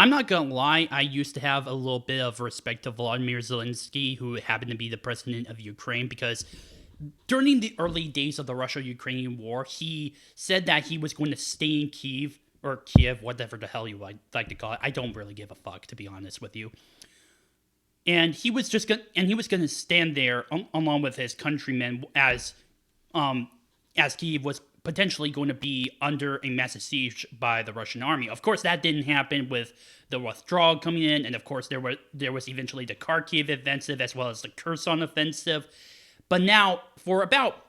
I'm not gonna lie, I used to have a little bit of respect to Volodymyr Zelensky, who happened to be the president of Ukraine, because during the early days of the Russia-Ukrainian war, he said that he was going to stay in Kiev, or Kiev, whatever the hell you like to call it. I don't really give a fuck, to be honest with you. And he was gonna stand there along with his countrymen as Kiev was potentially going to be under a massive siege by the Russian army. Of course, that didn't happen with the withdrawal coming in, and of course there was eventually the Kharkiv offensive as well as the Kherson offensive. But now, for about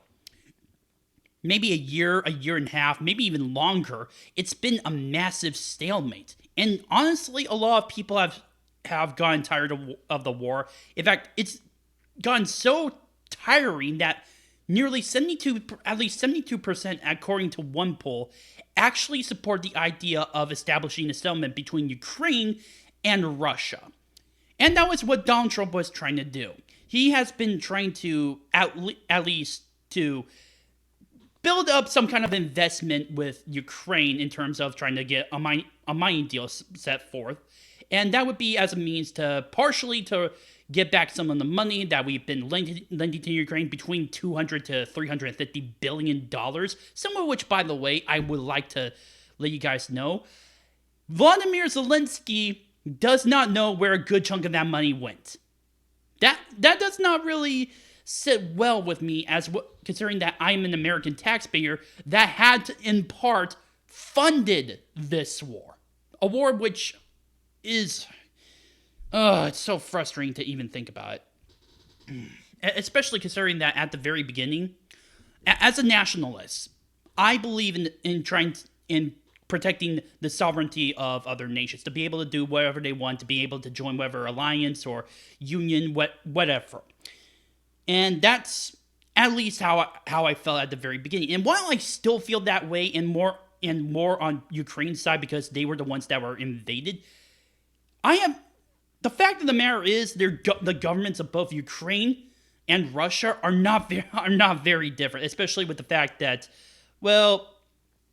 maybe a year and a half, maybe even longer, it's been a massive stalemate. And honestly, a lot of people have gotten tired of the war. In fact, it's gotten so tiring that at least 72%, according to one poll, actually support the idea of establishing a settlement between Ukraine and Russia. And that was what Donald Trump was trying to do. He has been trying to, at least to build up some kind of investment with Ukraine in terms of trying to get a mining deal set forth. And that would be as a means to partially to get back some of the money that we've been lending to Ukraine, between $200 to $350 billion. Some of which, by the way, I would like to let you guys know, Volodymyr Zelensky does not know where a good chunk of that money went. That does not really sit well with me, considering that I'm an American taxpayer that had to, in part, funded this war. A war which is... it's so frustrating to even think about it. Especially considering that at the very beginning, as a nationalist, I believe in protecting the sovereignty of other nations, to be able to do whatever they want, to be able to join whatever alliance or union, whatever. And that's at least how I felt at the very beginning. And while I still feel that way, and more on Ukraine's side because they were the ones that were invaded, the fact of the matter is, the governments of both Ukraine and Russia are not very different, especially with the fact that, well,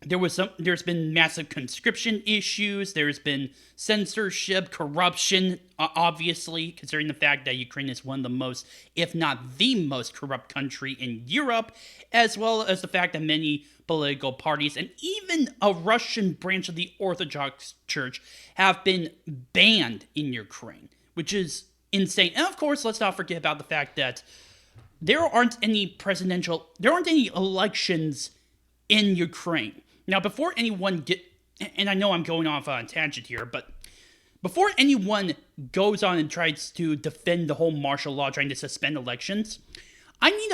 there's been massive conscription issues, there's been censorship, corruption, obviously, considering the fact that Ukraine is one of the most, if not the most corrupt country in Europe, as well as the fact that many political parties and even a Russian branch of the Orthodox Church have been banned in Ukraine, which is insane. And of course, let's not forget about the fact that there aren't any elections in Ukraine. Now, before anyone and I know I'm going off on a tangent here, but before anyone goes on and tries to defend the whole martial law trying to suspend elections, I need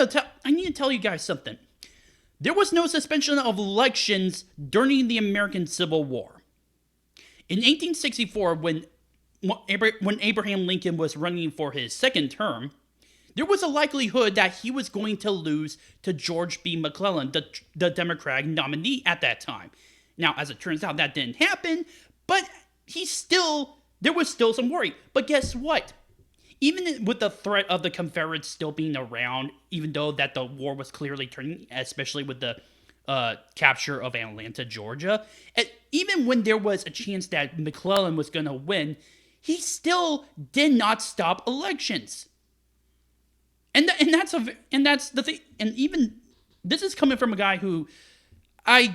to tell you guys something. There was no suspension of elections during the American Civil War. In 1864, when Abraham Lincoln was running for his second term, there was a likelihood that he was going to lose to George B. McClellan, the Democratic nominee at that time. Now, as it turns out, that didn't happen, but there was still some worry. But guess what? Even with the threat of the Confederates still being around, even though that the war was clearly turning, especially with the capture of Atlanta, Georgia, even when there was a chance that McClellan was going to win, he still did not stop elections. And that's the thing. And even this is coming from a guy who I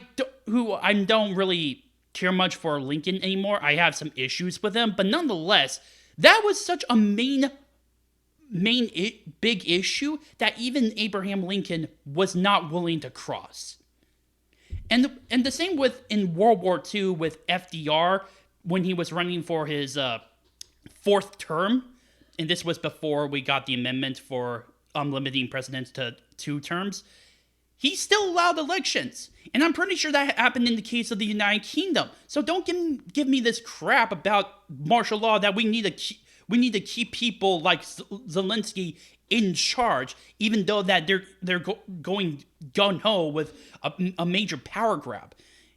don't really care much for Lincoln anymore. I have some issues with him, but nonetheless, that was such a big issue that even Abraham Lincoln was not willing to cross. And the same in World War II with FDR when he was running for his fourth term, and this was before we got the amendment for limiting presidents to 2 terms. He still allowed elections, and I'm pretty sure that happened in the case of the United Kingdom. So don't give me this crap about martial law that we need to keep people like Zelensky in charge, even though that they're going gung-ho with a major power grab.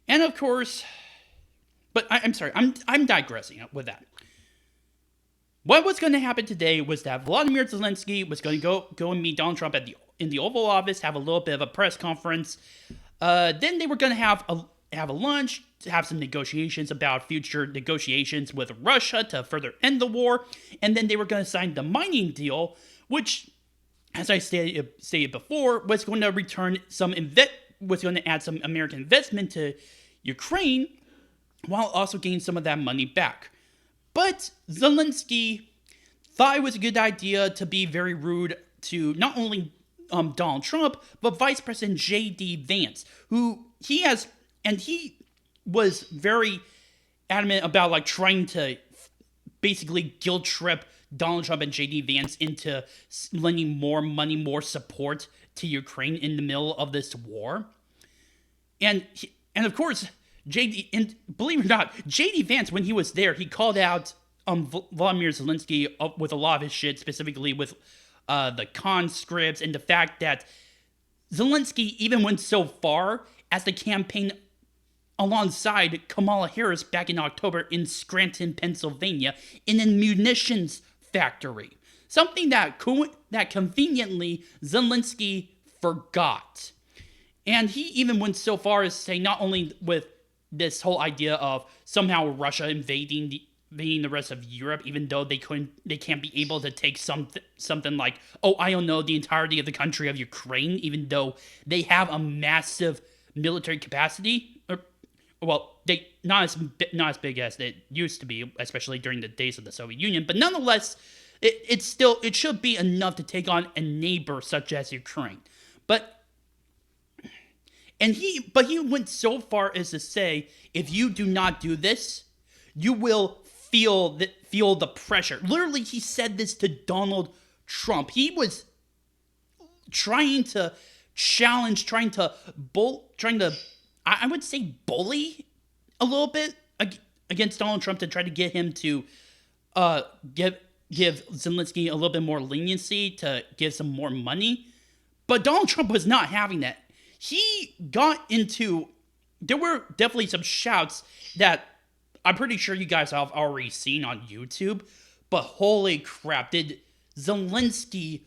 And of course, but I'm sorry, I'm digressing with that. What was going to happen today was that Volodymyr Zelensky was going to go and meet Donald Trump in the Oval Office, have a little bit of a press conference. Then they were going to have have a lunch, to have some negotiations about future negotiations with Russia to further end the war, and then they were going to sign the mining deal, which, as I stated before, was going to was going to add some American investment to Ukraine, while also getting some of that money back. But Zelensky thought it was a good idea to be very rude to not only Donald Trump, but Vice President J.D. Vance, who he was very adamant about, like, trying to basically guilt trip Donald Trump and J.D. Vance into lending more money, more support to Ukraine in the middle of this war. And of course, and believe it or not, J.D. Vance, when he was there, he called out Volodymyr Zelensky with a lot of his shit, specifically with the conscripts and the fact that Zelensky even went so far as to campaign alongside Kamala Harris back in October in Scranton, Pennsylvania, in a munitions factory. Something that conveniently Zelensky forgot. And he even went so far as to say, not only with this whole idea of somehow Russia invading the rest of Europe, even though they can't be able to take something like, I don't know, the entirety of the country of Ukraine, even though they have a massive military capacity. Well, they not as big as it used to be, especially during the days of the Soviet Union. But nonetheless, it should be enough to take on a neighbor such as Ukraine. But he went so far as to say, if you do not do this, you will feel the pressure. Literally, he said this to Donald Trump. He was trying to challenge, I would say bully a little bit against Donald Trump to try to get him to give Zelensky a little bit more leniency, to give some more money. But Donald Trump was not having that. There were definitely some shouts that I'm pretty sure you guys have already seen on YouTube, but holy crap, did Zelensky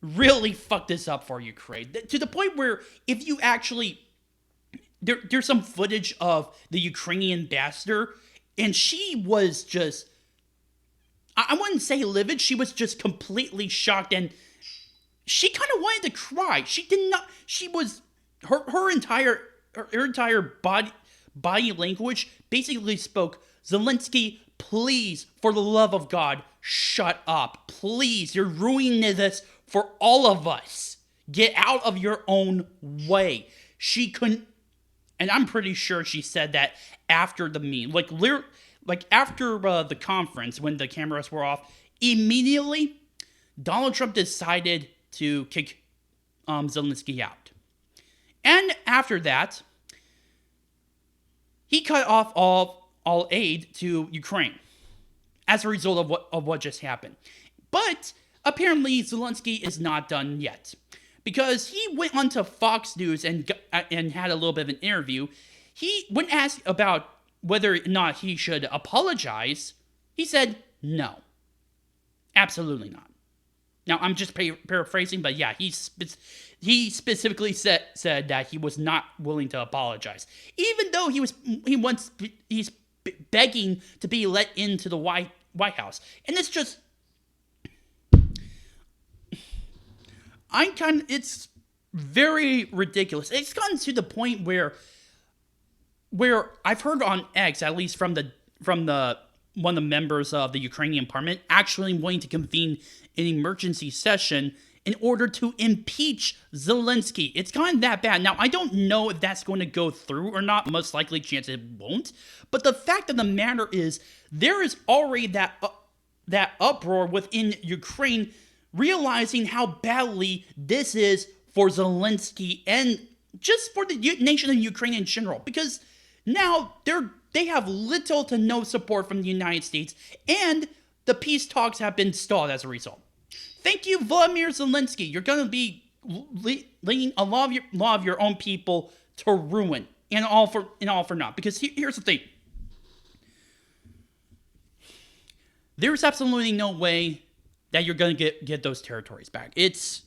really fuck this up for Ukraine? To the point where if you actually... There's some footage of the Ukrainian ambassador, and she was just... I wouldn't say livid, she was just completely shocked, and she kind of wanted to cry. She did not... She was... Her entire body language basically spoke, Zelensky, please, for the love of God, shut up. Please, you're ruining this for all of us. Get out of your own way. She couldn't... And I'm pretty sure she said that after the meeting. After the conference, when the cameras were off, immediately, Donald Trump decided to kick Zelensky out. And after that, he cut off all aid to Ukraine as a result of what just happened. But apparently Zelensky is not done yet, because he went onto Fox News and had a little bit of an interview. When asked about whether or not he should apologize, he said no, absolutely not. Now, I'm just paraphrasing, but yeah, he specifically said that he was not willing to apologize, even though he's begging to be let into the White House. And it's just, it's very ridiculous. It's gotten to the point where I've heard on X, at least from one of the members of the Ukrainian parliament, actually wanting to convene an emergency session in order to impeach Zelensky. It's gotten that bad. Now, I don't know if that's going to go through or not. Most likely chance it won't. But the fact of the matter is, there is already that uproar within Ukraine, realizing how badly this is for Zelensky and just for the nation of Ukraine in general. Because now they have little to no support from the United States, and the peace talks have been stalled as a result. Thank you, Volodymyr Zelensky. You're going to be leading a lot of your own people to ruin, and all for naught. Because here's the thing: there's absolutely no way that you're going to get those territories back. It's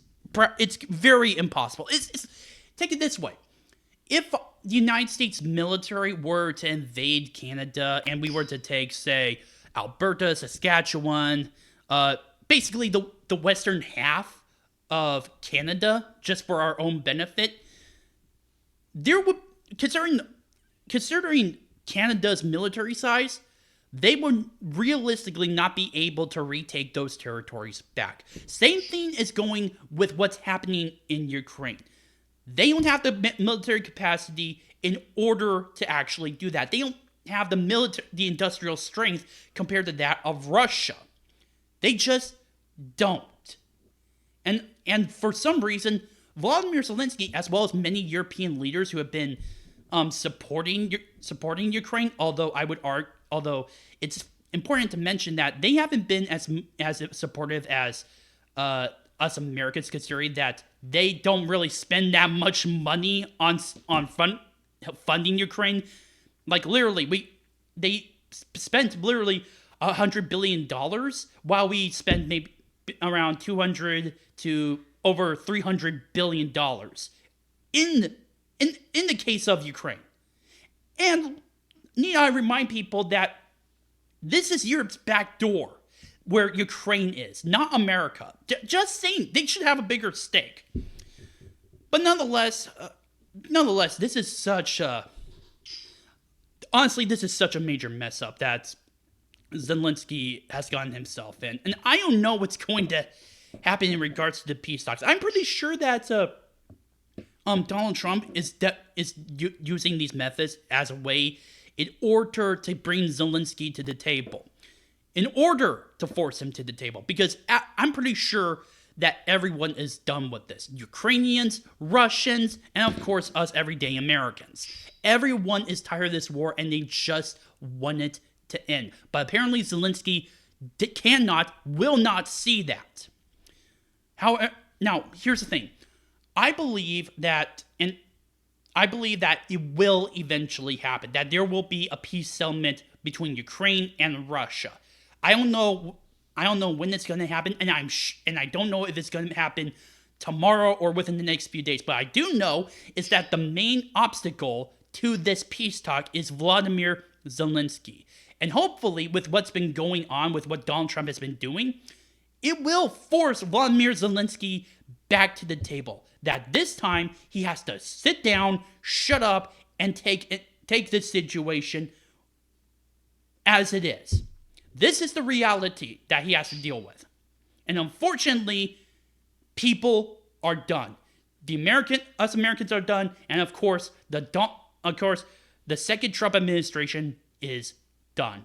very impossible. Take it this way: if the United States military were to invade Canada and we were to take, say, Alberta, Saskatchewan, basically the western half of Canada, just for our own benefit, there would, considering Canada's military size, they would realistically not be able to retake those territories back. Same thing is going with what's happening in Ukraine. They don't have the military capacity in order to actually do that. They don't have the industrial strength compared to that of Russia. They just don't. And for some reason, Volodymyr Zelensky, as well as many European leaders who have been supporting Ukraine, although it's important to mention that they haven't been as supportive as us Americans, considering that they don't really spend that much money on funding Ukraine. Like literally, they spent literally $100 billion, while we spend maybe around 200 to over $300 billion in the case of Ukraine. And need I remind people that this is Europe's back door, where Ukraine is, not America. Just saying, they should have a bigger stake. But nonetheless, this is such a... Honestly, this is such a major mess up that Zelensky has gotten himself in. And I don't know what's going to happen in regards to the peace talks. I'm pretty sure that Donald Trump is using these methods as a way in order to bring Zelensky to the table, in order to force him to the table, because I'm pretty sure that everyone is done with this. Ukrainians, Russians, and of course us everyday Americans. Everyone is tired of this war and they just want it to end. But apparently Zelensky will not see that. However, now here's the thing. I believe that it will eventually happen, that there will be a peace settlement between Ukraine and Russia. I don't know when it's going to happen, and I don't know if it's going to happen tomorrow or within the next few days. But I do know is that the main obstacle to this peace talk is Volodymyr Zelensky. And hopefully, with what's been going on, with what Donald Trump has been doing, it will force Volodymyr Zelensky back to the table. That this time, he has to sit down, shut up, and take this situation as it is. This is the reality that he has to deal with. And unfortunately, people are done. Us Americans are done, and of course, the second Trump administration is done.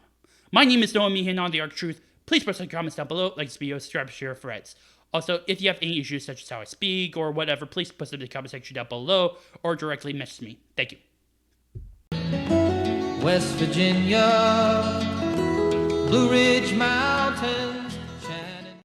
My name is Noah Meehan on The Arc Truth. Please post in the comments down below, like this video, subscribe, share, friends. Also, if you have any issues such as how I speak or whatever, please post them in the comment section down below or directly message me. Thank you. West Virginia, Blue Ridge Mountain.